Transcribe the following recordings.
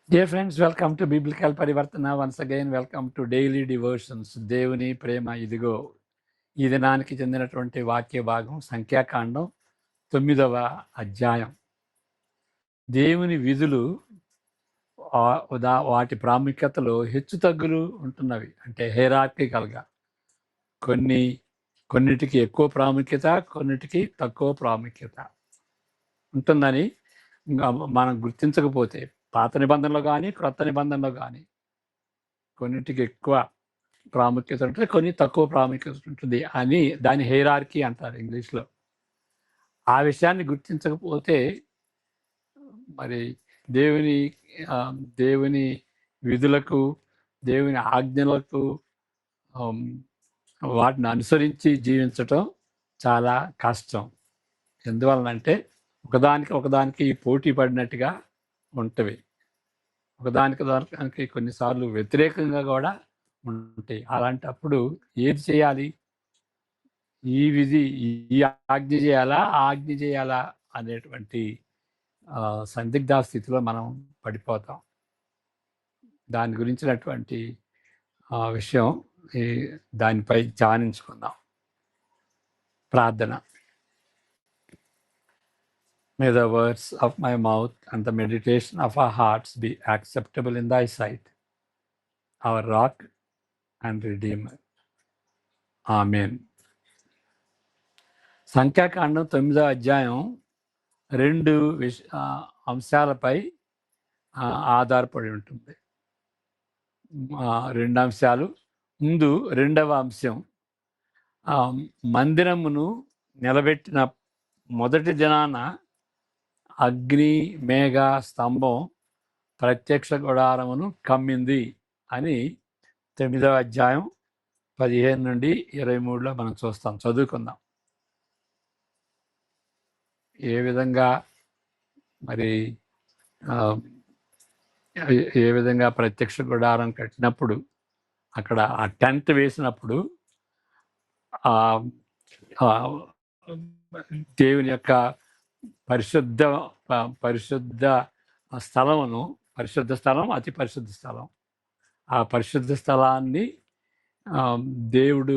Dear friends, welcome to biblical Parivartana. Once again welcome to daily devotions. దేవుని ప్రేమ ఇదిగో. ఈ దినానికి చెందినటువంటి వాక్య భాగం సంఖ్యాకాండం 9వ అధ్యాయం. దేవుని విధులు వాటి ప్రాముఖ్యతలో హెచ్చు తగ్గులు ఉంటున్నవి. అంటే హైరార్కికల్గా కొన్నిటికి ఎక్కువ ప్రాముఖ్యత, కొన్నిటికి తక్కువ ప్రాముఖ్యత ఉంటుందని మనం గుర్తించకపోతే, పాత నిబంధనలో కానీ క్రొత్త నిబంధనలో కానీ కొన్నిటికి ఎక్కువ ప్రాముఖ్యత ఉంటుంది, కొన్ని తక్కువ ప్రాముఖ్యత ఉంటుంది అని దాని హైరార్కీ అంటారు ఇంగ్లీష్లో. ఆ విషయాన్ని గుర్తించకపోతే మరి దేవుని దేవుని విధులకు, దేవుని ఆజ్ఞలకు వాటిని అనుసరించి జీవించటం చాలా కష్టం. ఎందువలనంటే ఒకదానికి పోటీ పడినట్టుగా ఉంటవి. ఒకదానికి కొన్నిసార్లు వ్యతిరేకంగా కూడా ఉంటాయి. అలాంటప్పుడు ఏది చేయాలి? ఈ విధి, ఈ ఆజ్ఞ చేయాలా, ఆ ఆజ్ఞ చేయాలా అనేటువంటి సందిగ్ధ స్థితిలో మనం పడిపోతాం. దాని గురించినటువంటి విషయం దానిపై ధ్యానించుకుందాం. ప్రార్థన. May the words of my mouth and the meditation of our hearts be acceptable in thy sight, our rock and redeemer. ఆమేన్. సంఖ్యాకాండం 9వ అధ్యాయం 2 అంశాలపై ఆధారపడి ఉంటుంది. 2 అంశాలు. ముందు 2వ అంశం, మందిరమును నిలబెట్టిన మొదటి దినాన అగ్ని మేఘ స్తంభం ప్రత్యక్ష గుడారమును కమ్మింది అని 9వ అధ్యాయం 15 నుండి 23లో మనం చూస్తాం. చదువుకుందాం. ఏ విధంగా మరి ఏ విధంగా ప్రత్యక్ష గుడారం కట్టినప్పుడు, అక్కడ ఆ టెంట్ వేసినప్పుడు దేవుని యొక్క పరిశుద్ధ స్థలమును, పరిశుద్ధ స్థలం, అతి పరిశుద్ధ స్థలం, ఆ పరిశుద్ధ స్థలాన్ని దేవుడు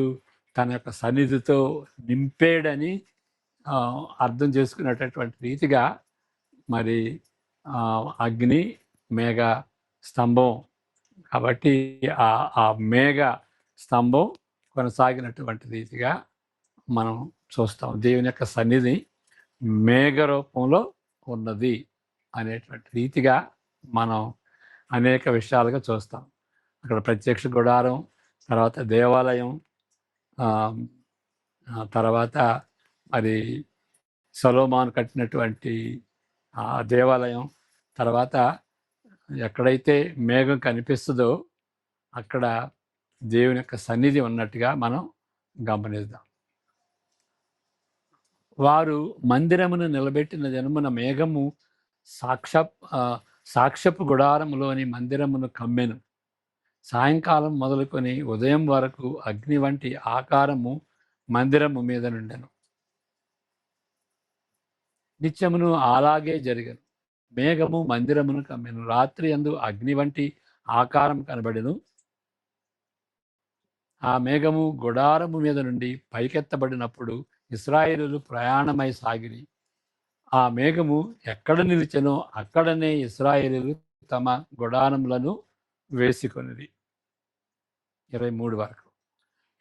తన యొక్క సన్నిధితో నింపేడని అర్థం చేసుకునేటటువంటి రీతిగా మరి అగ్ని మేఘ స్తంభం, కాబట్టి ఆ మేఘ స్తంభం కొనసాగినటువంటి రీతిగా మనం చూస్తాం. దేవుని యొక్క సన్నిధి మేఘ రూపంలో ఉన్నది అనేటువంటి రీతిగా మనం అనేక విషయాలుగా చూస్తాం. అక్కడ ప్రత్యక్ష గుడారం, తర్వాత దేవాలయం, తర్వాత మరి సొలొమోను కట్టినటువంటి దేవాలయం, తర్వాత ఎక్కడైతే మేఘం కనిపిస్తుందో అక్కడ దేవుని యొక్క సన్నిధి ఉన్నట్టుగా మనం గమనిద్దాం. వారు మందిరమును నిలబెట్టిన దినమున మేఘము సాక్ష్యపు గుడారములోని మందిరమును కమ్మెను. సాయంకాలం మొదలుకొని ఉదయం వరకు అగ్ని వంటి ఆకారము మందిరము మీద నుండెను. నిత్యమును అలాగే జరిగను. మేఘము మందిరమును కమ్మెను. రాత్రి యందు అగ్ని వంటి ఆకారం కనబడెను. ఆ మేఘము గుడారము మీద నుండి పైకెత్తబడినప్పుడు ఇశ్రాయేలులు ప్రయాణమై సాగిరి. ఆ మేఘము ఎక్కడ నిలిచెనో అక్కడనే ఇశ్రాయేలులు తమ గుడారములను వేసుకొనిది. 23 వరకు.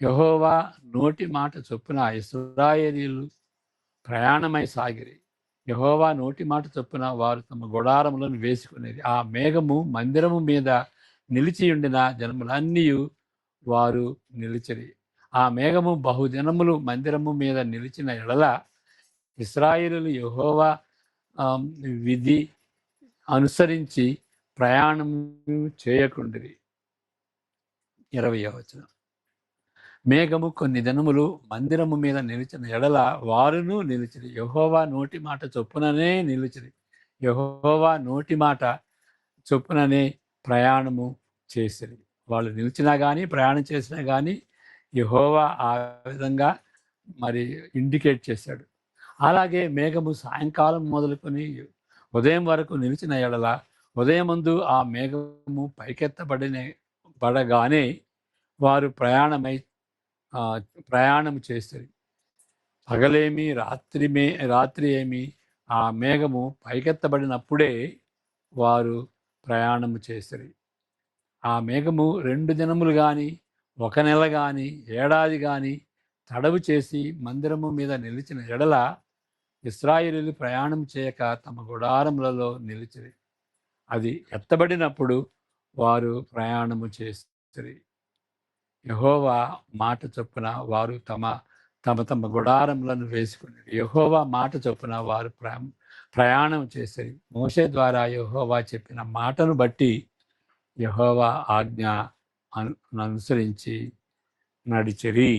యెహోవా నోటి మాట చొప్పున ఇశ్రాయేలీయులు ప్రయాణమై సాగిరి. యెహోవా నోటి మాట చొప్పున వారు తమ గుడారములను వేసుకునేది. ఆ మేఘము మందిరము మీద నిలిచి ఉండిన జనములన్నీ వారు నిలిచిరి. ఆ మేఘము బహుదినములు మందిరము మీద నిలిచిన ఎడల ఇశ్రాయేలులు యెహోవా విధి అనుసరించి ప్రయాణం చేయకుండిరి. 20వ వచనం. మేఘము కొన్ని దినములు మందిరము మీద నిలిచిన ఎడల వారును నిలిచిరి. యెహోవా నోటి మాట చొప్పుననే నిలిచిరి. యెహోవా నోటి మాట చొప్పుననే ప్రయాణము చేసిరి. వాళ్ళు నిలిచినా కానీ, ప్రయాణం చేసినా కానీ యెహోవా ఆ విధంగా మరి ఇండికేట్ చేశాడు. అలాగే మేఘము సాయంకాలం మొదలుకొని ఉదయం వరకు నిలిచిన ఎడల ఉదయమందు ఆ మేఘము పడగానే వారు ప్రయాణం చేస్తారు. పగలేమి రాత్రి ఏమి ఆ మేఘము పైకెత్తబడినప్పుడే వారు ప్రయాణము చేస్తారు. ఆ మేఘము 2 దినములు గాని, 1 నెల గాని, ఏడాది గాని తడవు చేసి మందిరము మీద నిలిచిన ఎడల ఇశ్రాయేలీయులు ప్రయాణం చేయక తమ గుడారములలో నిలిచిరి. అది ఎత్తబడినప్పుడు వారు ప్రయాణము చేసిరి. యెహోవా మాట చొప్పున వారు తమ తమ తమ గుడారములను వేసుకుని యెహోవా మాట చొప్పున వారు ప్రయాణం చేసిరి. మోషే ద్వారా యెహోవా చెప్పిన మాటను బట్టి యెహోవా ఆజ్ఞ అనుసరించి నడిచిరి.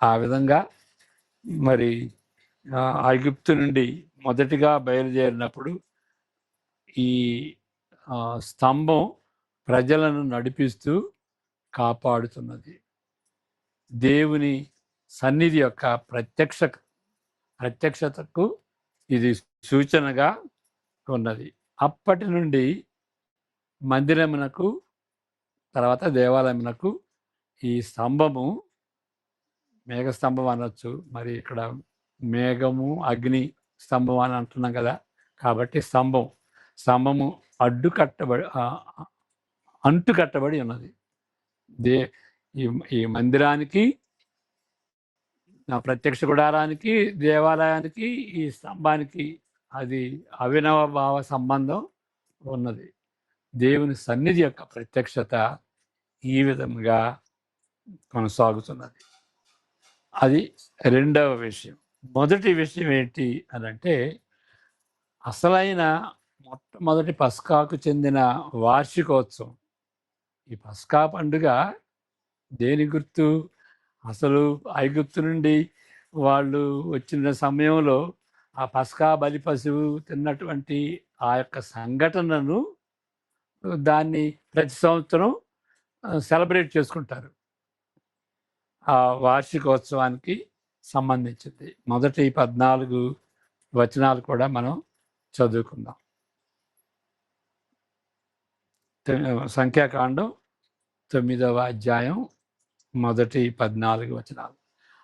ఆ విధంగా మరి ఐగుప్తు నుండి మొదటిగా బయలుదేరినప్పుడు ఈ స్తంభం ప్రజలను నడిపిస్తూ కాపాడుతున్నది. దేవుని సన్నిధి యొక్క ప్రత్యక్షతకు ఇది సూచనగా ఉన్నది. అప్పటి నుండి మందిరమునకు తర్వాత దేవాలయమునకు ఈ స్తంభము మేఘస్తంభం అనొచ్చు, మరి ఇక్కడ మేఘము అగ్ని స్తంభం అని అంటున్నాం కదా, కాబట్టి స్తంభము అంటు కట్టబడి ఉన్నది. ఈ మందిరానికి, ప్రత్యక్ష గుడారానికి, దేవాలయానికి, ఈ స్తంభానికి అది అవినవ భావ సంబంధం ఉన్నది. దేవుని సన్నిధి యొక్క ప్రత్యక్షత ఈ విధంగా కొనసాగుతున్నది. అది రెండవ విషయం. మొదటి విషయం ఏంటి అని అంటే, అసలైన మొట్టమొదటి పస్కాకు చెందిన వార్షికోత్సవం. ఈ పస్కా పండుగ దేని గుర్తు? అసలు ఐగుప్తు నుండి వాళ్ళు వచ్చిన సమయంలో ఆ పస్కా బలి పశువు తిన్నటువంటి ఆ యొక్క సంఘటనను దాన్ని ప్రతి సంవత్సరం సెలబ్రేట్ చేసుకుంటారు. ఆ వార్షికోత్సవానికి సంబంధించింది. మొదటి 14 వచనాలు కూడా మనం చదువుకుందాం. సంఖ్యాకాండం 9వ అధ్యాయం మొదటి 14 వచనాలు.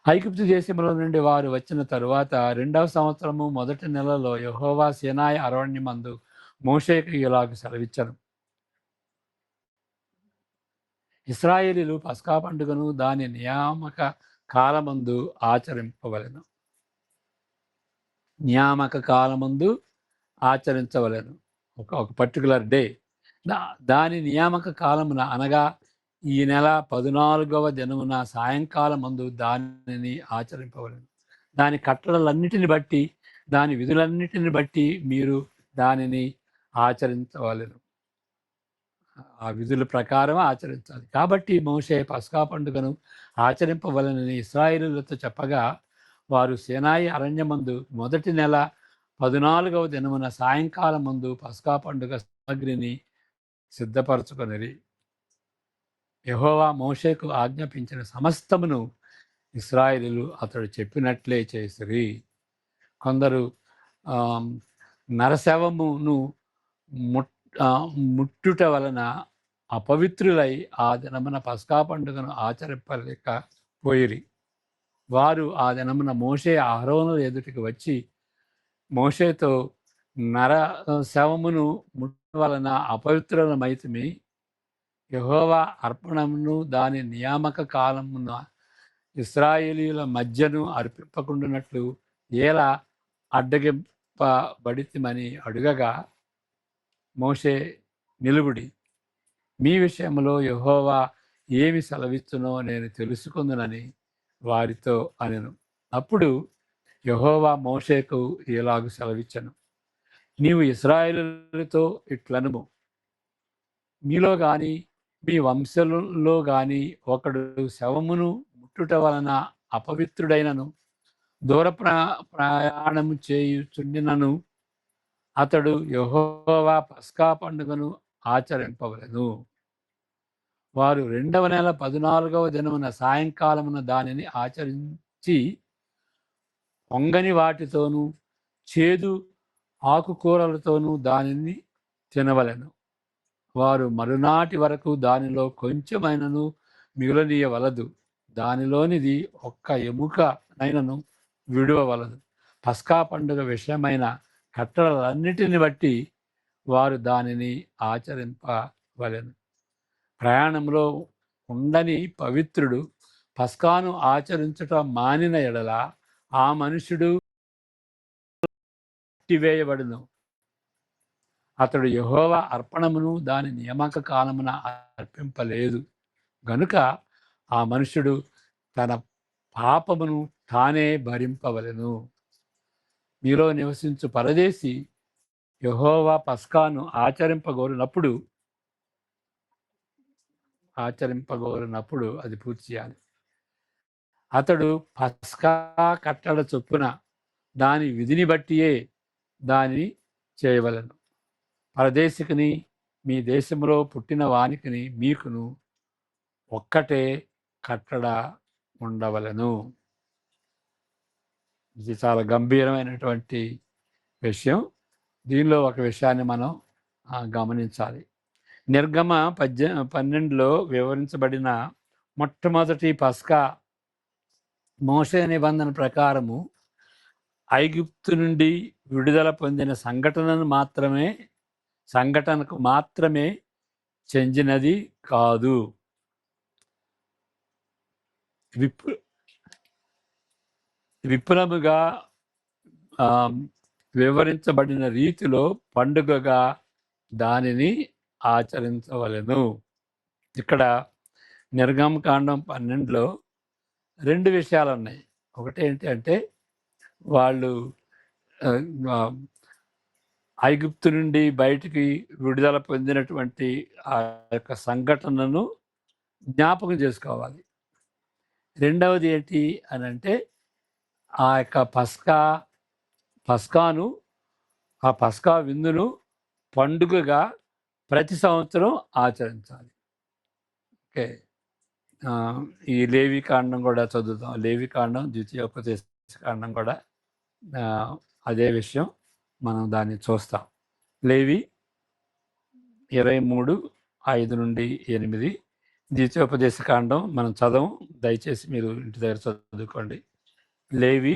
ఐగుప్తు దేశంలో నుండి వారు వచ్చిన తరువాత 2వ సంవత్సరము మొదటి నెలలో యెహోవా సీనాయి అరణ్యమందు మోషేకు ఇలాగ సెలవిచ్చెను. ఇశ్రాయేలీయులు పస్కా పండుగను దాని నియామక కాలమందు ఆచరింపవలెను. ఒక పర్టికులర్ డే. దాని నియామక కాలమున అనగా ఈ నెల 14వ దినమున సాయంకాలమందు దానిని ఆచరింపవలెను. దాని కట్టడలన్నిటిని బట్టి, దాని విధులన్నిటిని బట్టి మీరు దానిని ఆచరించవలెను. ఆ విధుల ప్రకారం ఆచరించాలి. కాబట్టి మోషే పస్కా పండుగను ఆచరింపవలనని ఇశ్రాయేలీయులతో చెప్పగా, వారు సీనాయి అరణ్యమందు మొదటి నెల 14వ దినమున సాయంకాలం ముందు పస్కా పండుగ సామగ్రిని సిద్ధపరచుకొనిరి. యెహోవా మోషేకు ఆజ్ఞాపించిన సమస్తమును ఇశ్రాయేలీయులు అతడు చెప్పినట్లే చేసిరి. కొందరు నరశవమును ముట్టుట వలన అపవిత్రులై ఆ దినమున పస్కా పండుగను ఆచరింపలేకపోయిరి. వారు ఆ దినమున మోషే అహరోనుల ఎదుటికి వచ్చి మోషేతో నర శవమును ముట్ట వలన అపవిత్రులమైతిమి, యెహోవా అర్పణమును దాని నియామక కాలమున ఇశ్రాయేలీయుల మధ్యను అర్పింపకుండానట్లు ఎలా అడ్డగింపబడితిమని అడుగగా, మోషే నిలువుడి, మీ విషయంలో యెహోవా ఏమి సెలవిచ్చునో నేను తెలుసుకుందునని వారితో అనెను. అప్పుడు యెహోవా మోషేకు ఇలాగు సెలవిచ్చెను. నీవు ఇశ్రాయేలుతో ఇట్లనుము, మీలో గాని మీ వంశంలో గాని ఒకడు శవమును ముట్టుట వలన అపవిత్రుడైనను దూర ప్రయాణము చేయుచుండినను అతడు యెహోవా పస్కా పండుగను ఆచరింపవలెను. వారు 2వ నెల 14వ దినమున సాయంకాలమున దానిని ఆచరించి పొంగని వాటితోనూ చేదు ఆకుకూరలతోనూ దానిని తినవలెను. వారు మరునాటి వరకు దానిలో కొంచెమైనను మిగులనీయవలదు. దానిలోనిది ఒక్క ఎముకనైనను విడువవలదు. పస్కా పండుగ విషయమైన కట్టడలన్నిటిని బట్టి వారు దానిని ఆచరింపవలెను. ప్రయాణంలో ఉండని పవిత్రుడు పస్కాను ఆచరించటం మానిన ఎడల ఆ మనుషుడు వేయబడును. అతడు యెహోవా అర్పణమును దాని నియామక కాలమున అర్పింపలేదు గనుక ఆ మనుషుడు తన పాపమును తానే భరింపవలెను. మీలో నివసించు పరదేశి యెహోవా పస్కాను ఆచరింపగోరినప్పుడు అది పూర్తి చేయాలి. అతడు పస్కా కట్టడ చొప్పున దాని విధిని బట్టియే దానిని చేయవలెను. పరదేశికిని మీ దేశంలో పుట్టిన వానికిని మీకును ఒక్కటే కట్టడ ఉండవలెను. ఇది చాలా గంభీరమైనటువంటి విషయం. దీనిలో ఒక విషయాన్ని మనం గమనించాలి. నిర్గమ 12లో వివరించబడిన మొట్టమొదటి పస్కా మోషే నిబంధన ప్రకారము ఐగుప్తు నుండి విడుదల పొందిన సంఘటనకు మాత్రమే చెందినది కాదు. విపులముగా వివరించబడిన రీతిలో పండుగగా దానిని ఆచరించవలెను. ఇక్కడ నిర్గమకాండం 12లో 2 విషయాలు ఉన్నాయి. ఒకటి ఏంటి అంటే వాళ్ళు ఐగుప్తు నుండి బయటికి విడుదల పొందినటువంటి ఆ యొక్క సంఘటనను జ్ఞాపకం చేసుకోవాలి. రెండవది ఏంటి అని అంటే ఆ యొక్క పస్కా విందును పండుగగా ప్రతి సంవత్సరం ఆచరించాలి. ఓకే, ఈ లేవి కాండం కూడా చదువుతాం. లేవి కాండం, ద్వితీయోపదేశ కాండం కూడా అదే విషయం, మనం దాన్ని చూస్తాం. లేవి 23:5-8, ద్వితీయోపదేశ కాండం మనం చదవం, దయచేసి మీరు ఇంటి దగ్గర చదువుకోండి. లేవి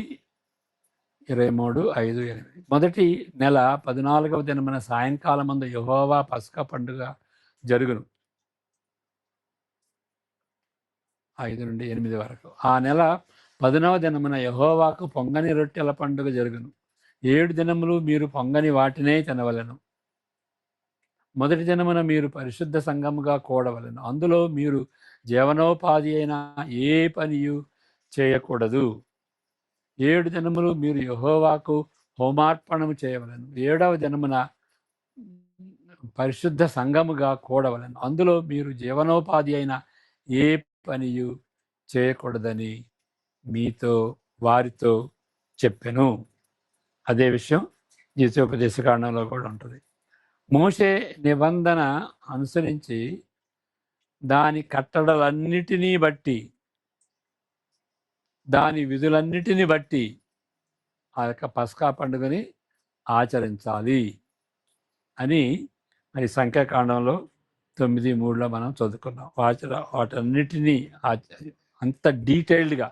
23:5-8. మొదటి నెల 14వ దినమున సాయంకాలమందు యెహోవా పస్కా పండుగ జరుగును. 5-8 వరకు. ఆ నెల 10వ దినమున యెహోవాకు పొంగని రొట్టెల పండుగ జరుగును. 7 దినములు మీరు పొంగని వాటినే తినవలెను. మొదటి దినమున మీరు పరిశుద్ధ సంఘముగా కూడవలెను. అందులో మీరు జీవనోపాధి అయిన ఏ పనియు చేయకూడదు. 7 దినములు మీరు యెహోవాకు హోమార్పణము చేయవలెను. 7వ దినమున పరిశుద్ధ సంఘముగా కూడవలెను. అందులో మీరు జీవనోపాధి అయిన ఏ పనియు చేయకూడదని వారితో చెప్పెను. అదే విషయం ద్వితీయోపదేశ కాండంలో కూడా ఉంటుంది. మోషే నిబంధన అనుసరించి దాని కట్టడలన్నిటినీ బట్టి, దాని విధులన్నిటిని బట్టి ఆ యొక్క పస్కా పండుగని ఆచరించాలి అని మరి సంఖ్యాకాండంలో 9:3లో మనం చదువుకున్నాం. వాటన్నిటినీ అంత డీటెయిల్డ్గా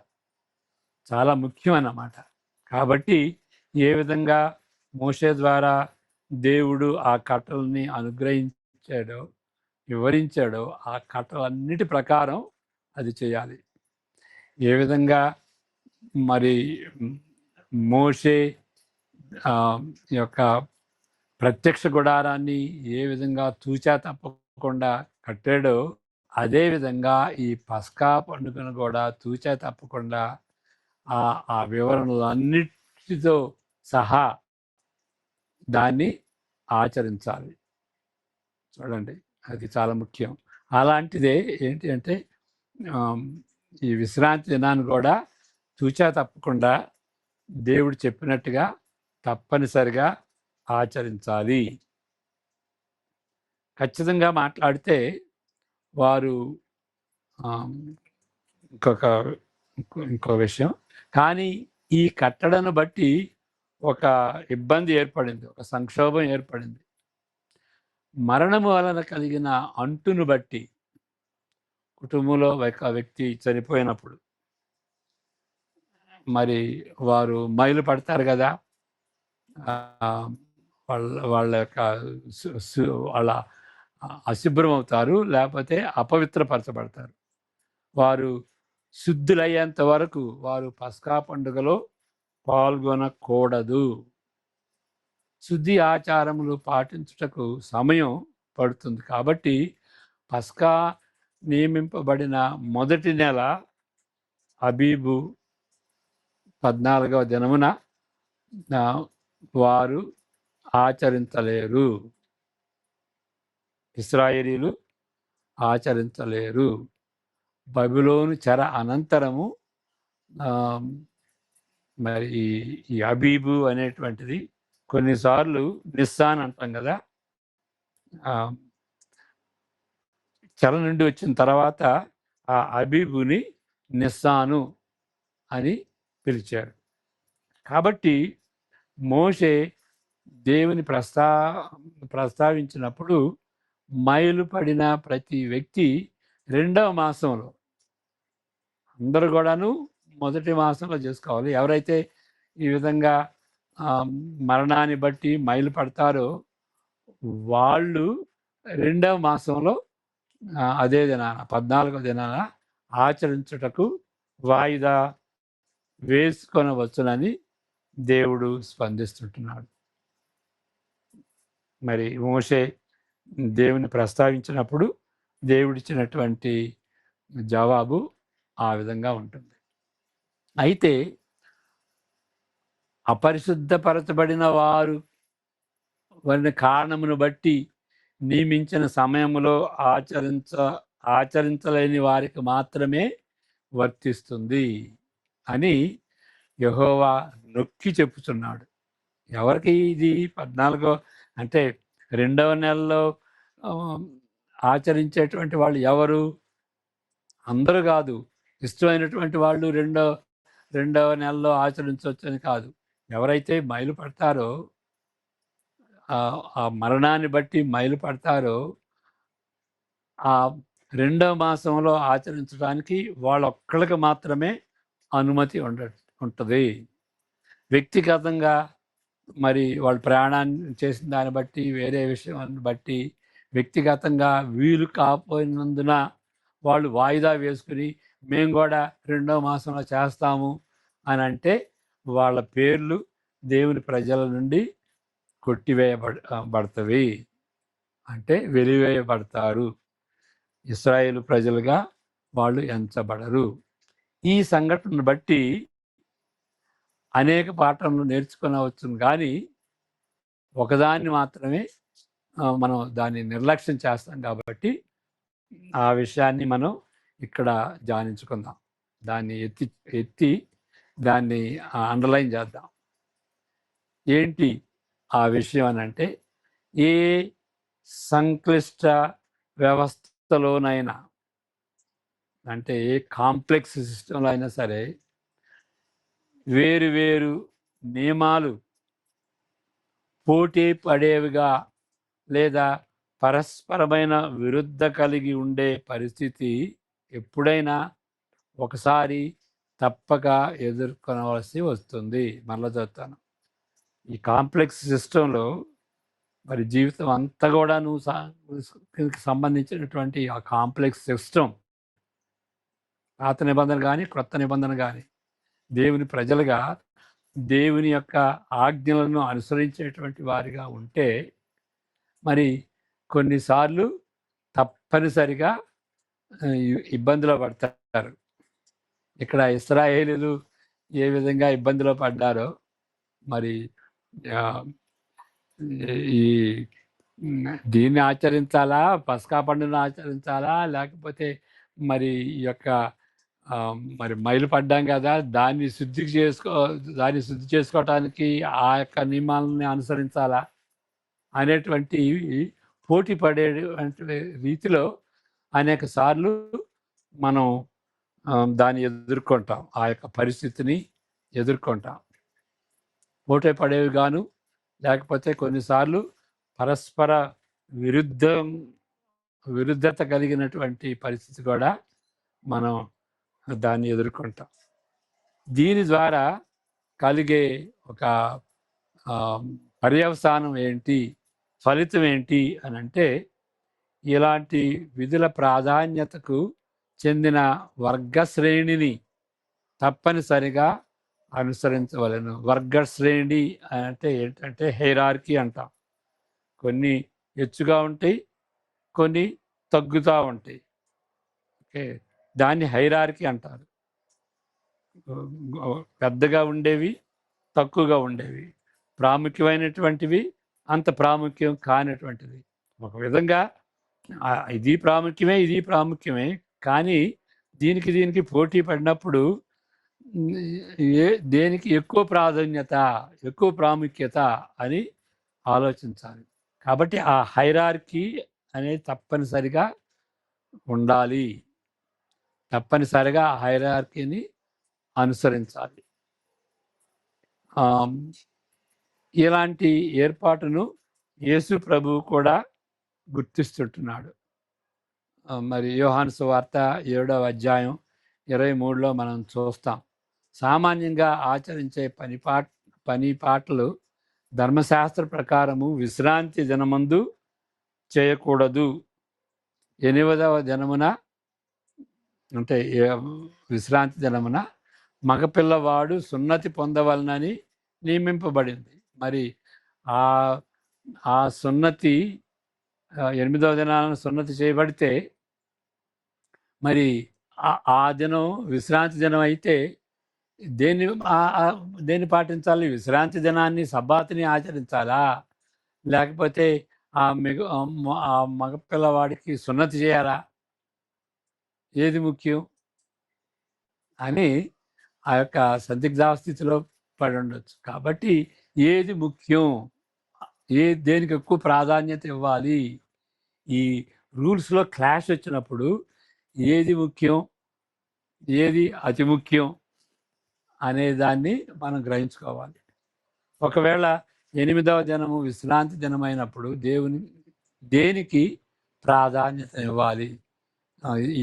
చాలా ముఖ్యం అన్నమాట. కాబట్టి ఏ విధంగా మోషే ద్వారా దేవుడు ఆ కట్టలని వివరించాడో ఆ కట్టలన్నిటి ప్రకారం అది చేయాలి. ఏ విధంగా మరి మోషే యొక్క ప్రత్యక్ష గుడారాన్ని ఏ విధంగా తూచా తప్పకుండా కట్టాడో, అదేవిధంగా ఈ పస్కా పండుగను కూడా తూచా తప్పకుండా ఆ వివరణలన్నిటితో సహా దాన్ని ఆచరించాలి. చూడండి, అది చాలా ముఖ్యం. అలాంటిదే ఏంటి అంటే ఈ విశ్రాంతి దినాన్ని కూడా తూచా తప్పకుండా దేవుడు చెప్పినట్టుగా తప్పనిసరిగా ఆచరించాలి. ఖచ్చితంగా మాట్లాడితే వారు ఇంకో విషయం, కానీ ఈ కట్టడను బట్టి ఒక ఇబ్బంది ఏర్పడింది, ఒక సంక్షోభం ఏర్పడింది. మరణము వలన కలిగిన అంటును బట్టి కుటుంబంలో ఒక వ్యక్తి చనిపోయినప్పుడు మరి వారు మైలు పడతారు కదా. వాళ్ళ యొక్క వాళ్ళ అశుభ్రం అవుతారు, లేకపోతే అపవిత్రపరచబడతారు. వారు శుద్ధులయ్యేంత వరకు వారు పస్కా పండుగలో పాల్గొనకూడదు. శుద్ధి ఆచారములు పాటించుటకు సమయం పడుతుంది. కాబట్టి పస్కా నియమింపబడిన మొదటి నెల అబీబు 14వ దినమున వారు ఆచరించలేరు. ఇశ్రాయేలీలు ఆచరించలేరు. బబులోను చెర అనంతరము మరి ఈ అబీబు అనేటువంటిది కొన్నిసార్లు నిస్సాన్ అంటాం కదా. చెర నుండి వచ్చిన తర్వాత ఆ అబీబుని నిస్సాను అని పిలిచారు. కాబట్టి మోషే దేవుని ప్రస్తావించినప్పుడు మైలు పడిన ప్రతి వ్యక్తి 2వ మాసంలో, అందరూ కూడాను మొదటి మాసంలో చేసుకోవాలి. ఎవరైతే ఈ విధంగా మరణాన్ని బట్టి మైలు పడతారో వాళ్ళు 2వ మాసంలో అదే దినాన 14వ దినాన ఆచరించుటకు వాయిదా వేసుకొనవచ్చునని దేవుడు స్పందిస్తుంటున్నాడు. మరి మోషే దేవుని ప్రస్తావించినప్పుడు దేవుడిచ్చినటువంటి జవాబు ఆ విధంగా ఉంటుంది. అయితే అపరిశుద్ధపరచబడిన వారు వారిని కారణమును బట్టి నియమించిన సమయంలో ఆచరించలేని వారికి మాత్రమే వర్తిస్తుంది అని యెహోవా నొక్కి చెప్పుచున్నాడు. ఎవరికి ఇది 14 అంటే 2వ నెలలో ఆచరించేటువంటి వాళ్ళు ఎవరు? అందరూ కాదు. ఇష్టమైనటువంటి వాళ్ళు రెండవ నెలలో ఆచరించవచ్చని కాదు. ఎవరైతే మైలు పడతారో, ఆ మరణాన్ని బట్టి మైలు పడతారో ఆ 2వ మాసంలో ఆచరించడానికి వాళ్ళొక్కళ్ళకి మాత్రమే అనుమతి ఉంటుంది. వ్యక్తిగతంగా మరి వాళ్ళు ప్రయాణాన్ని చేసిన దాన్ని బట్టి, వేరే విషయాన్ని బట్టి వ్యక్తిగతంగా వీలు కాకపోయినందున వాళ్ళు వాయిదా వేసుకుని మేము కూడా 2వ మాసంలో చేస్తాము అని అంటే వాళ్ళ పేర్లు దేవుని ప్రజల నుండి కొట్టివేయబడతవి, అంటే వెలివేయబడతారు. ఇశ్రాయేలు ప్రజలుగా వాళ్ళు ఎంచబడరు. ఈ సంఘటనను బట్టి అనేక పాఠాలను నేర్చుకునవచ్చు, కానీ ఒకదాన్ని మాత్రమే మనం దాన్ని నిర్లక్ష్యం చేస్తాం. కాబట్టి ఆ విషయాన్ని మనం ఇక్కడ ధ్యానించుకుందాం. దాన్ని ఎత్తి దాన్ని అండర్లైన్ చేద్దాం. ఏంటి ఆ విషయం అని అంటే, ఏ సంక్లిష్ట వ్యవస్థలోనైనా, అంటే ఏ కాంప్లెక్స్ సిస్టంలో అయినా సరే వేరు వేరు నియమాలు పోటీ పడేవిగా లేదా పరస్పరమైన విరుద్ధ కలిగి ఉండే పరిస్థితి ఎప్పుడైనా ఒకసారి తప్పక ఎదుర్కొనవలసి వస్తుంది. మళ్ళా చెప్తాను. ఈ కాంప్లెక్స్ సిస్టంలో మరి జీవితం అంతా కూడా సంబంధించినటువంటి ఆ కాంప్లెక్స్ సిస్టమ్, పాత నిబంధన కానీ క్రొత్త నిబంధన కానీ, దేవుని ప్రజలుగా దేవుని యొక్క ఆజ్ఞలను అనుసరించేటువంటి వారిగా ఉంటే మరి కొన్నిసార్లు తప్పనిసరిగా ఇబ్బందులు పడతారు. ఇక్కడ ఇశ్రాయేలీయులు ఏ విధంగా ఇబ్బందులు పడ్డారో మరి ఈ దీన్ని ఆచరించాలా, పస్కా పండుగను ఆచరించాలా, లేకపోతే మరి ఈ యొక్క మరి మైలు పడ్డాం కదా దాన్ని శుద్ధి చేసుకోవటానికి ఆ యొక్క నియమాలని అనుసరించాలా అనేటువంటి పోటీ పడేటువంటి రీతిలో అనేక సార్లు మనం దాన్ని ఎదుర్కొంటాం, ఆ యొక్క పరిస్థితిని ఎదుర్కొంటాం. పోటీ పడేవి గాను, లేకపోతే కొన్నిసార్లు పరస్పర విరుద్ధత కలిగినటువంటి పరిస్థితి కూడా మనం దాన్ని ఎదుర్కొంటాం. దీని ద్వారా కలిగే ఒక పర్యవసానం ఏంటి, ఫలితం ఏంటి అని అంటే, ఇలాంటి విధుల ప్రాధాన్యతకు చెందిన వర్గ శ్రేణిని తప్పనిసరిగా అనుసరించవలెను. వర్గ శ్రేణి అంటే ఏంటంటే హైరార్కీ అంటాం. కొన్ని హెచ్చుగా ఉంటాయి, కొన్ని తగ్గుతూ ఉంటాయి. ఓకే, దాన్ని హైరార్కీ అంటారు. పెద్దగా ఉండేవి, తక్కువగా ఉండేవి, ప్రాముఖ్యమైనటువంటివి, అంత ప్రాముఖ్యం కానటువంటివి. ఒక విధంగా ఇది ప్రాముఖ్యమే, ఇది ప్రాముఖ్యమే, కానీ దీనికి పోటీ పడినప్పుడు దేనికి ఎక్కువ ప్రాధాన్యత, ఎక్కువ ప్రాముఖ్యత అని ఆలోచించాలి. కాబట్టి ఆ హైరార్కీ అనేది తప్పనిసరిగా ఉండాలి. తప్పనిసరిగా ఆ హైరార్కీని అనుసరించాలి. ఇలాంటి ఏర్పాటును యేసు ప్రభువు కూడా గుర్తిస్తుంటున్నాడు. మరి యోహాను సువార్త 7వ అధ్యాయం 23లో మనం చూస్తాం. సామాన్యంగా ఆచరించే పని పాటలు ధర్మశాస్త్ర ప్రకారము విశ్రాంతి దినమందు చేయకూడదు. 8వ దినమున అంటే విశ్రాంతి దినమున మగపిల్లవాడు సున్నతి పొందవలనని నియమింపబడింది. మరి ఆ సున్నతి 8వ దినాన సున్నతి చేయబడితే మరి ఆ దినం విశ్రాంతి దినం అయితే దేన్ని పాటించాలి? విశ్రాంతి దినాన్ని, సబ్బాతుని ఆచరించాలా, లేకపోతే ఆ మగపిల్లవాడికి సున్నతి చేయాలా? ఏది ముఖ్యం అని ఆ యొక్క సందిగ్ధాస్థితిలో పడి ఉండొచ్చు. కాబట్టి ఏది ముఖ్యం, దేనికి ఎక్కువ ప్రాధాన్యత ఇవ్వాలి, ఈ రూల్స్లో క్లాష్ వచ్చినప్పుడు ఏది ముఖ్యం, ఏది అతి ముఖ్యం అనే దాన్ని మనం గ్రహించుకోవాలి. ఒకవేళ 8వ దినము విశ్రాంతి దినమైనప్పుడు దేనికి ప్రాధాన్యత ఇవ్వాలి?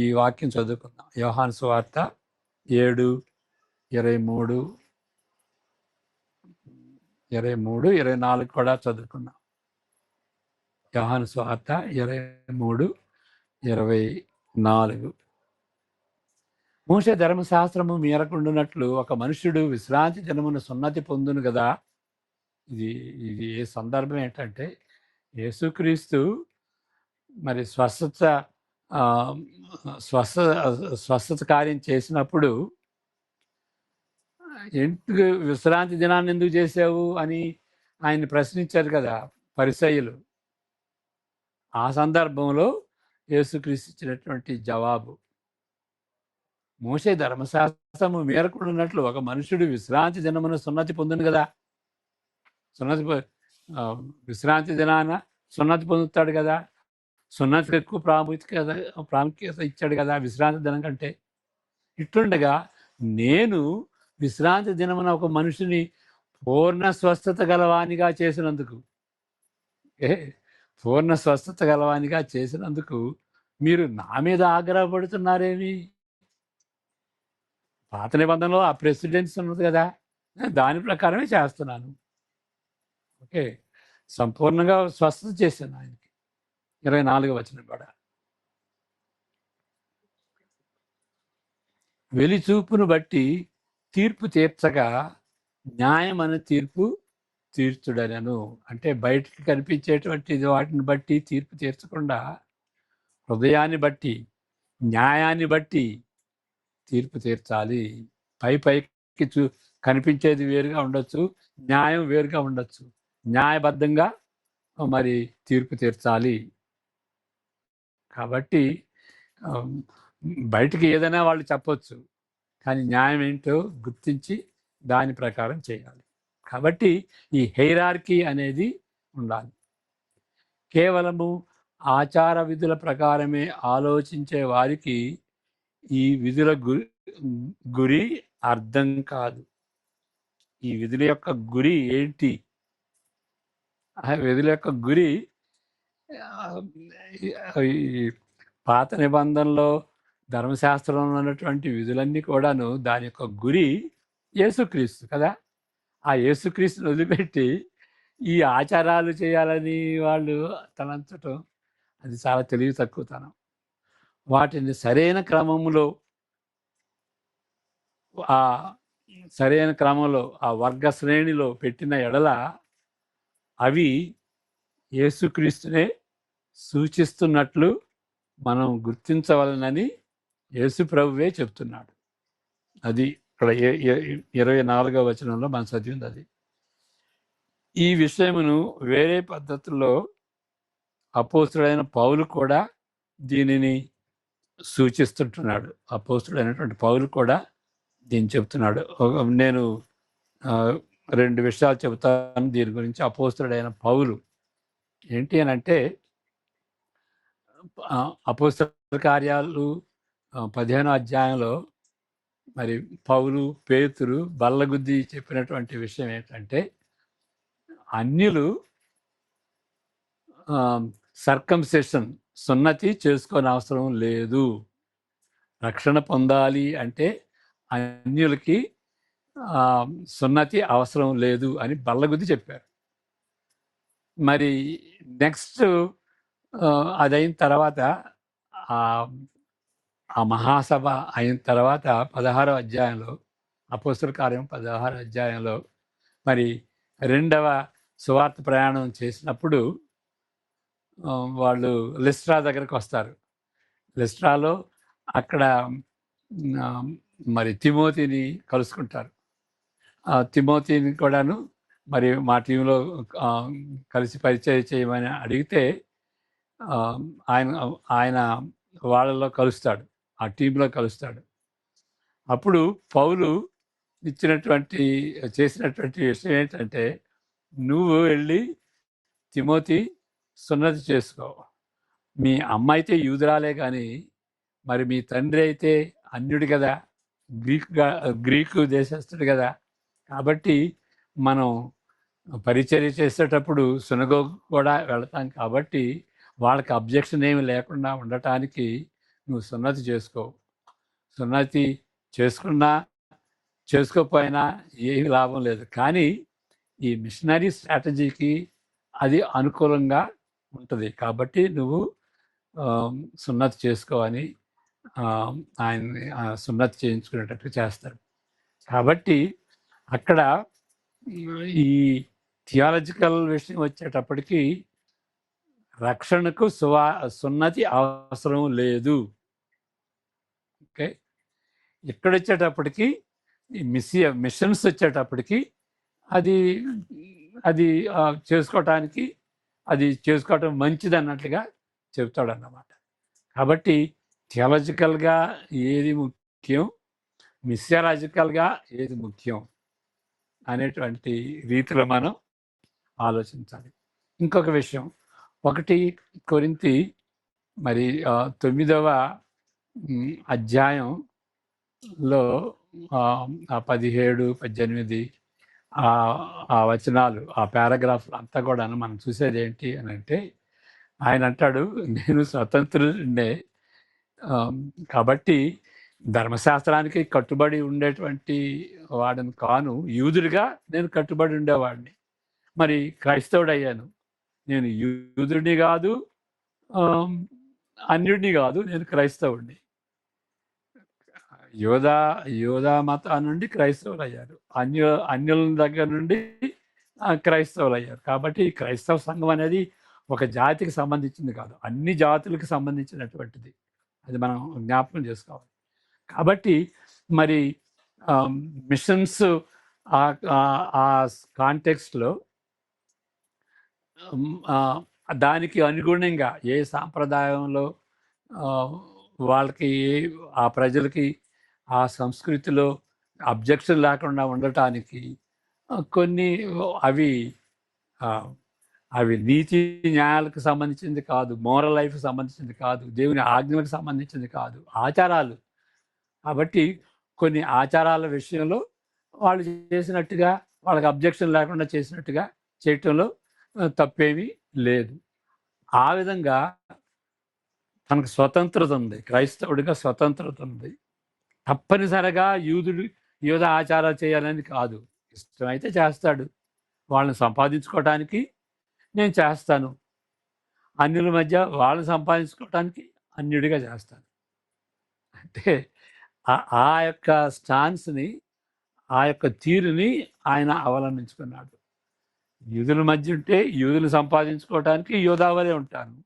ఈ వాక్యం చదువుకుందాం. యోహాను సువార్త 7:23, 24 కూడా చదువుకున్నాం. యోహాను సువార్త 23:24. మోషే ధర్మశాస్త్రము మీరకుండునట్లు ఒక మనుష్యుడు విశ్రాంతి దినమున సున్నతి పొందును కదా. ఇది ఏ సందర్భం ఏంటంటే, యేసుక్రీస్తు మరి స్వస్థత కార్యం చేసినప్పుడు ఎందుకు విశ్రాంతి దినాన్ని ఎందుకు చేసావు అని ఆయన ప్రశ్నించారు కదా పరిసయ్యులు. ఆ సందర్భంలో యేసుక్రీస్తు ఇచ్చినటువంటి జవాబు, మోషే ధర్మశాస్త్రము మేరకున్నట్లు ఒక మనుషుడు విశ్రాంతి దినమున సున్నతి పొందును కదా. విశ్రాంతి దినాన సున్నతి పొందుతాడు కదా. సున్నతికి ఎక్కువ ప్రాముఖ్యత ఇచ్చాడు కదా విశ్రాంతి దినం కంటే. ఇట్లుండగా నేను విశ్రాంతి దినమున ఒక మనిషిని పూర్ణ స్వస్థత గలవానిగా చేసినందుకు, పూర్ణ స్వస్థత గలవానిగా చేసినందుకు మీరు నా మీద ఆగ్రహపడుతున్నారేమి? పాత నిబంధనలో ఆ ప్రెసిడెన్స్ ఉన్నది కదా, దాని ప్రకారమే చేస్తున్నాను. ఓకే, సంపూర్ణంగా స్వస్థత చేశాను ఆయనకి. 24వ వచనం కూడా, వెలిచూపును బట్టి తీర్పు తీర్చగా న్యాయం అనే తీర్పు తీర్చుడనను. అంటే బయటికి కనిపించేటువంటి వాటిని బట్టి తీర్పు తీర్చకుండా హృదయాన్ని బట్టి, న్యాయాన్ని బట్టి తీర్పు తీర్చాలి. పైకి కనిపించేది వేరుగా ఉండొచ్చు, న్యాయం వేరుగా ఉండొచ్చు. న్యాయబద్ధంగా మరి తీర్పు తీర్చాలి. కాబట్టి బయటికి ఏదైనా వాళ్ళు చెప్పొచ్చు, కానీ న్యాయం ఏంటో గుర్తించి దాని ప్రకారం చేయాలి. కాబట్టి ఈ హైరార్కీ అనేది ఉండాలి. కేవలము ఆచార విధుల ప్రకారమే ఆలోచించే వారికి ఈ విధుల గురి అర్థం కాదు. ఈ విధుల యొక్క గురి ఏంటి? ఆ విధుల యొక్క గురి ఈ పాత నిబంధనలో ధర్మశాస్త్రంలో ఉన్నటువంటి విధులన్నీ కూడాను దాని యొక్క గురి యేసుక్రీస్తు కదా! ఆ యేసుక్రీస్తుని వదిలిపెట్టి ఈ ఆచారాలు చేయాలని వాళ్ళు తలంచటం అది చాలా తెలివి తక్కువతనం. వాటిని సరైన క్రమంలో ఆ సరైన క్రమంలో ఆ వర్గ శ్రేణిలో పెట్టిన ఎడల అవి యేసుక్రీస్తునే సూచిస్తున్నట్లు మనం గుర్తించవలనని యేసు ప్రభువే చెప్తున్నాడు. అది ఇక్కడ 24వ వచనంలో మనం చదివింది అది. ఈ విషయమును వేరే పద్ధతుల్లో అపోస్తుడైన పౌలు కూడా దీనిని సూచిస్తుంటున్నాడు. అపోస్తుడైనటువంటి పౌలు కూడా దీన్ని చెప్తున్నాడు. నేను 2 విషయాలు చెబుతాను దీని గురించి. అపోస్తుడైన పౌలు ఏంటి అనంటే అపోస్తల కార్యాలు 15వ అధ్యాయంలో మరి పౌలు పేతురు బల్లగుద్ది చెప్పినటువంటి విషయం ఏంటంటే అన్యులు సర్కంసెషన్ సున్నతి చేసుకోని అవసరం లేదు. రక్షణ పొందాలి అంటే అన్యులకి సున్నతి అవసరం లేదు అని బల్లగుద్ది చెప్పారు. మరి నెక్స్ట్ అదైన తర్వాత ఆ మహాసభ అయిన తర్వాత 16వ అధ్యాయంలో అపోస్తల కార్యం 16వ అధ్యాయంలో మరి 2వ సువార్త ప్రయాణం చేసినప్పుడు వాళ్ళు లిస్ట్రా దగ్గరకు వస్తారు. లిస్ట్రాలో అక్కడ మరి తిమోతిని కలుసుకుంటారు. తిమోతిని కూడాను మరి మా టీంలో కలిసి పరిచయం చేయమని అడిగితే ఆయన వాళ్ళలో కలుస్తాడు, ఆ టీంలో కలుస్తాడు. అప్పుడు పౌలు చేసినటువంటి విషయం ఏంటంటే నువ్వు వెళ్ళి తిమోతి సున్నతి చేసుకో. మీ అమ్మ అయితే యూదురాలే కానీ మరి మీ తండ్రి అయితే అన్యుడు కదా, గ్రీకు దేశస్థుడు కదా. కాబట్టి మనం పరిచర్య చేసేటప్పుడు సునగోగు కూడా వెళతాం కాబట్టి వాళ్ళకి అబ్జెక్షన్ ఏమి లేకుండా ఉండటానికి నువ్వు సున్నతి చేసుకో. సున్నతి చేసుకున్నా చేసుకోకపోయినా ఏమి లాభం లేదు, కానీ ఈ మిషనరీ స్ట్రాటజీకి అది అనుకూలంగా ఉంటుంది కాబట్టి నువ్వు సున్నతి చేసుకోవని ఆయన్ని సున్నతి చేయించుకునేటట్టు చేస్తారు. కాబట్టి అక్కడ ఈ థియాలజికల్ విషయం వచ్చేటప్పటికి రక్షణకు సున్నతి అవసరం లేదు. ఓకే, ఇక్కడ వచ్చేటప్పటికి మిషన్స్ వచ్చేటప్పటికి అది అది చేసుకోవటం మంచిది అన్నట్లుగా చెబుతాడు అన్నమాట. కాబట్టి థియాలజికల్గా ఏది ముఖ్యం, మిస్యాలజికల్గా ఏది ముఖ్యం అనేటువంటి రీతిలో మనం ఆలోచించాలి. ఇంకొక విషయం, 1 కొరింథీ మరి 9వ అధ్యాయంలో 17, 18 ఆ వచనాలు, ఆ పారాగ్రాఫ్లు అంతా కూడా మనం చూసేది ఏంటి అని అంటే ఆయన అంటాడు, నేను స్వతంత్రుడే కాబట్టి ధర్మశాస్త్రానికి కట్టుబడి ఉండేటువంటి వాడిని కాను, యూదుడిగా నేను కట్టుబడి ఉండేవాడిని. మరి క్రైస్తవుడయ్యాను. నేను యూదుడిని కాదు, అన్యుడిని కాదు, నేను క్రైస్తవుడిని. యోధా మతం నుండి క్రైస్తవులు అయ్యారు, అన్యుల దగ్గర నుండి క్రైస్తవులు అయ్యారు. కాబట్టి క్రైస్తవ సంఘం అనేది ఒక జాతికి సంబంధించింది కాదు, అన్ని జాతులకు సంబంధించినటువంటిది. అది మనం జ్ఞాపకం చేసుకోవాలి. కాబట్టి మరి మిషన్స్ ఆ కాంటెక్స్ట్లో దానికి అనుగుణంగా ఏ సాంప్రదాయంలో వాళ్ళకి ఆ ప్రజలకి ఆ సంస్కృతిలో అబ్జెక్షన్ లేకుండా ఉండటానికి కొన్ని అవి నీతి న్యాయాలకు సంబంధించింది కాదు, మోరల్ లైఫ్కి సంబంధించింది కాదు, దేవుని ఆజ్ఞలకు సంబంధించింది కాదు, ఆచారాలు. కాబట్టి కొన్ని ఆచారాల విషయంలో వాళ్ళు చేసినట్టుగా వాళ్ళకి అబ్జెక్షన్ లేకుండా చేసినట్టుగా చేయటంలో తప్పేమీ లేదు. ఆ విధంగా తనకు స్వతంత్రత ఉంది. క్రైస్తవుడిగా స్వతంత్రత ఉంది. తప్పనిసరిగా యూద ఆచారాలు చేయాలని కాదు. ఇష్టమైతే చేస్తాడు. వాళ్ళని సంపాదించుకోవటానికి నేను చేస్తాను. అన్యుల మధ్య వాళ్ళని సంపాదించుకోవటానికి అన్యుడిగా చేస్తాను. అంటే ఆ యొక్క స్టాన్స్‌ని, ఆ యొక్క తీరుని ఆయన అవలంబించుకున్నాడు. యూదుల మధ్య ఉంటే యూదులు సంపాదించుకోవటానికి యూదావలే ఉంటాను.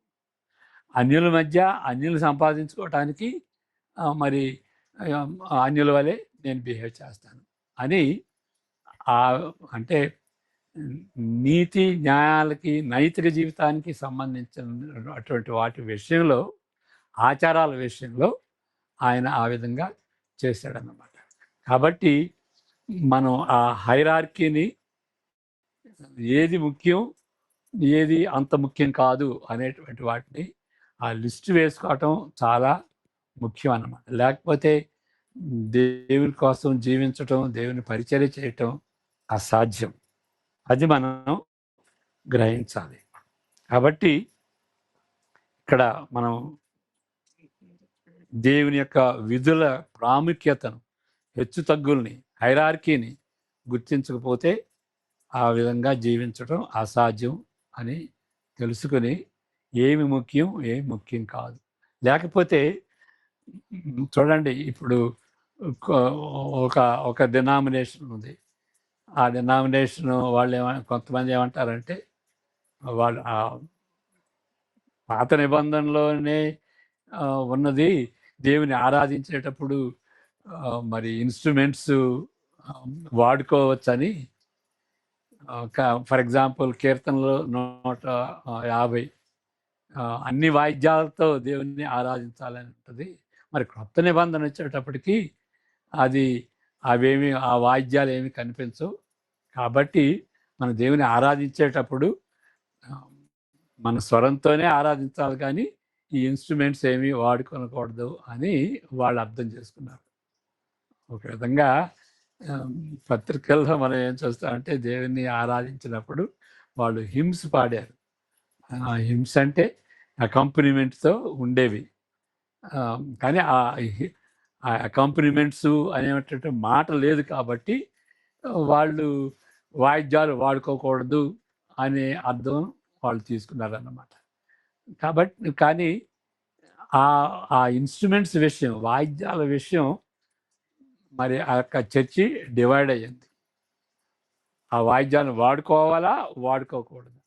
అన్యుల మధ్య అన్యులు సంపాదించుకోవటానికి మరి అన్యుల వలె నేను బిహేవ్ చేస్తాను అని అంటే నీతి న్యాయాలకి నైతిక జీవితానికి సంబంధించిన అటువంటి వాటి విషయంలో ఆచారాల విషయంలో ఆయన ఆ విధంగా చేశాడన్నమాట. కాబట్టి మనం ఆ హైరార్కీని ఏది ముఖ్యం ఏది అంత ముఖ్యం కాదు అనేటువంటి వాటిని ఆ లిస్ట్ వేసుకోవటం చాలా ముఖ్యం అన్నమాట. లేకపోతే దేవుని కోసం జీవించటం, దేవుని పరిచర్య చేయటం అసాధ్యం. అది మనం గ్రహించాలి. కాబట్టి ఇక్కడ మనం దేవుని యొక్క విధుల ప్రాముఖ్యతను, హెచ్చు తగ్గుల్ని, హైరార్కీని గుర్తించకపోతే ఆ విధంగా జీవించటం అసాధ్యం అని తెలుసుకుని ఏమి ముఖ్యం ఏమి ముఖ్యం కాదు. లేకపోతే చూడండి, ఇప్పుడు ఒక ఒక డినామినేషన్ ఉంది. ఆ డినామినేషన్ వాళ్ళు కొంతమంది ఏమంటారంటే వాళ్ళు పాత నిబంధనలోనే ఉన్నది దేవుని ఆరాధించేటప్పుడు మరి ఇన్స్ట్రుమెంట్స్ వాడుకోవచ్చని. ఫర్ ఎగ్జాంపుల్ కీర్తనలో 150 అన్ని వాయిద్యాలతో దేవుని ఆరాధించాలని ఉంటుంది. మరి కొత్త నిబంధన వచ్చేటప్పటికి అవేమి ఆ వాయిద్యాలు ఏమి కనిపించవు. కాబట్టి మన దేవుని ఆరాధించేటప్పుడు మన స్వరంతోనే ఆరాధించాలి, కానీ ఈ ఇన్స్ట్రుమెంట్స్ ఏమీ వాడుకోనకూడదు అని వాళ్ళు అర్థం చేసుకున్నారు. ఒక విధంగా పత్రికల్లో మనం ఏం చూస్తామంటే దేవుని ఆరాధించినప్పుడు వాళ్ళు హిమ్స్ పాడారు. హిమ్స్ అంటే అకాంపనిమెంట్తో ఉండేవి. కానీ ఆ అకాంపనిమెంట్స్ అనేటువంటి మాట లేదు కాబట్టి వాళ్ళు వాయిద్యాలు వాడుకోకూడదు అనే అర్థం వాళ్ళు తీసుకున్నారన్నమాట. కాబట్టి కానీ ఆ ఇన్స్ట్రుమెంట్స్ విషయం, వాయిద్యాల విషయం మరి ఆ యొక్క చర్చి డివైడ్ అయ్యింది. ఆ వాయిద్యాలను వాడుకోవాలా వాడుకోకూడదు.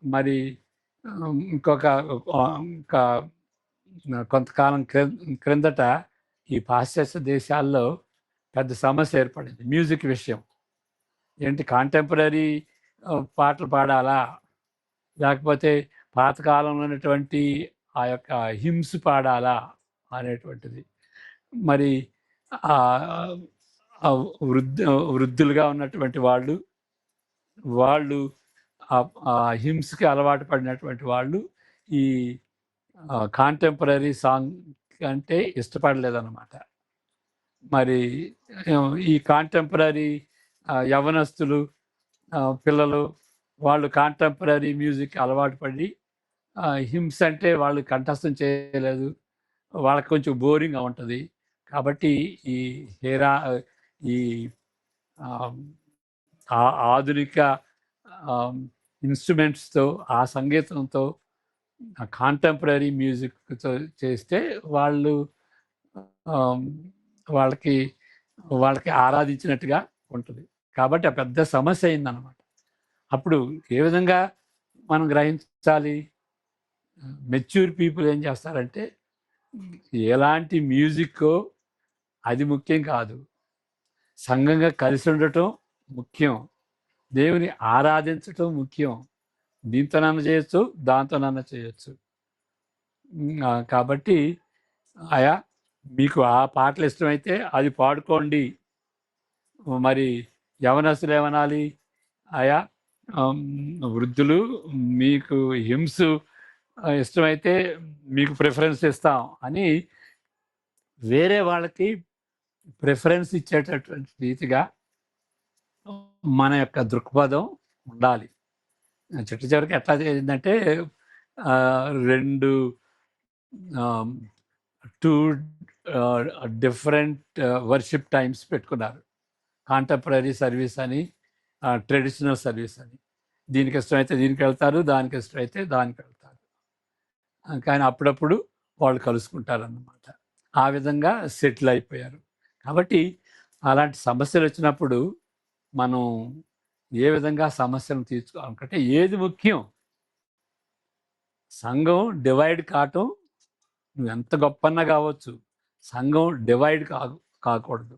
మరి ఇంకా కొంతకాలం క్రిందట ఈ పాశ్చాత్య దేశాల్లో పెద్ద సమస్య ఏర్పడింది మ్యూజిక్ విషయం. ఏంటి, కాంటెంపరీ పాటలు పాడాలా, లేకపోతే పాతకాలంలో ఉన్నటువంటి ఆ యొక్క హిమ్స్ పాడాలా అనేటువంటిది. మరి వృద్ధులుగా ఉన్నటువంటి వాళ్ళు హిమ్స్కి అలవాటు పడినటువంటి వాళ్ళు ఈ కాంటెంపరీ సాంగ్ అంటే ఇష్టపడలేదన్నమాట. మరి ఈ కాంటెంపరీ యవనస్తులు పిల్లలు వాళ్ళు కాంటెంపరీ మ్యూజిక్ అలవాటు పడి హిమ్స్ అంటే వాళ్ళు కంఠస్థం చేయలేదు, వాళ్ళకి కొంచెం బోరింగ్గా ఉంటుంది. కాబట్టి ఈ ఆధునిక ఇన్స్ట్రుమెంట్స్తో, ఆ సంగీతంతో, కాంటెంపరీ మ్యూజిక్తో చేస్తే వాళ్ళకి ఆరాధించినట్టుగా ఉంటుంది. కాబట్టి ఆ పెద్ద సమస్య అయిందన్నమాట. అప్పుడు ఏ విధంగా మనం గ్రహించాలి? మెచ్యూర్ పీపుల్ ఏం చేస్తారంటే ఎలాంటి మ్యూజిక్కో అది ముఖ్యం కాదు, సంఘంగా కలిసి ఉండటం ముఖ్యం, దేవుని ఆరాధించటం ముఖ్యం. దీంతోనన్నా చేయొచ్చు, దాంతోనన్నా చేయొచ్చు. కాబట్టి మీకు ఆ పాటలు ఇష్టమైతే అది పాడుకోండి. మరి యవనస్తులు ఏమనాలి? వృద్ధులు మీకు హిమ్స్ ఇష్టమైతే మీకు ప్రిఫరెన్స్ ఇస్తాం అని వేరే వాళ్ళకి ప్రిఫరెన్స్ ఇచ్చేటటువంటి రీతిగా మన యొక్క దృక్పథం ఉండాలి. చిట్ట చివరికి ఎట్లా చేసిందంటే రెండు టూ డిఫరెంట్ వర్షిప్ టైమ్స్ పెట్టుకున్నారు. కాంటెంపరీ సర్వీస్ అని, ట్రెడిషనల్ సర్వీస్ అని. దీనికి ఇష్టమైతే దీనికి వెళ్తారు, దానికి ఇష్టమైతే దానికి వెళ్తారు. కానీ అప్పుడప్పుడు వాళ్ళు కలుసుకుంటారన్నమాట. ఆ విధంగా సెటిల్ అయిపోయారు. కాబట్టి అలాంటి సమస్యలు వచ్చినప్పుడు మనం ఏ విధంగా సమస్యలను తీర్చుకోవాలంటే ఏది ముఖ్యం? సంఘం డివైడ్ కావటం, నువ్వు ఎంత గొప్పన్నా కావచ్చు, సంఘం డివైడ్ కాకూడదు.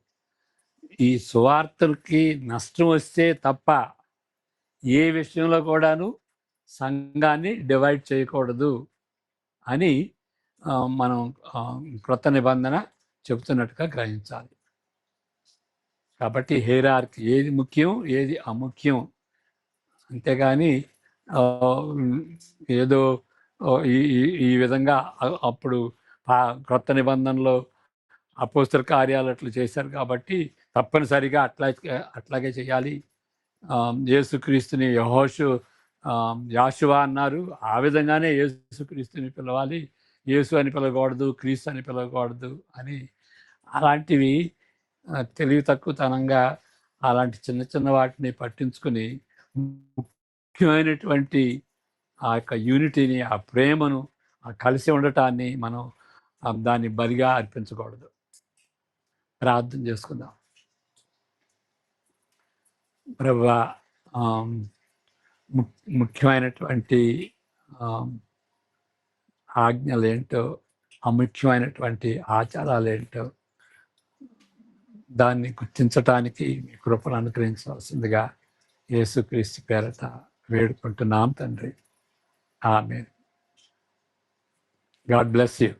ఈ సువార్తలకి నష్టం వస్తే తప్ప ఏ విషయంలో కూడాను సంఘాన్ని డివైడ్ చేయకూడదు అని మనం క్రొత్త నిబంధన చెబుతున్నట్టుగా గ్రహించాలి. కాబట్టి హెయిరార్కీ ఏది ముఖ్యం, ఏది అముఖ్యం. అంతేగాని ఏదో ఈ విధంగా అప్పుడు క్రొత్త నిబంధనలో అపోస్తల కార్యాలు అట్లా చేశారు కాబట్టి తప్పనిసరిగా అట్లాగే చేయాలి. యేసుక్రీస్తుని యాషువా అన్నారు, ఆ విధంగానే యేసుక్రీస్తుని పిలవాలి. యేసు అని పిలవకూడదు, క్రీస్తు అని పిలవకూడదు అని అలాంటివి తెలివి తక్కువతనంగా అలాంటి చిన్న చిన్న వాటిని పట్టించుకుని ముఖ్యమైనటువంటి ఆ యొక్క యూనిటీని, ఆ ప్రేమను, ఆ కలిసి ఉండటాన్ని మనం దాన్ని బలిగా అర్పించకూడదు. ప్రార్థన చేసుకుందాం. ప్రభువా, ముఖ్యమైనటువంటి ఆజ్ఞలేంటో, అముఖ్యమైనటువంటి ఆచారాలేంటో దాన్ని గుర్తించటానికి మీ కృపను అనుగ్రహించవలసిందిగా యేసుక్రీస్తు పేరట వేడుకుంటున్నాం తండ్రి. ఆమేన్. God bless you.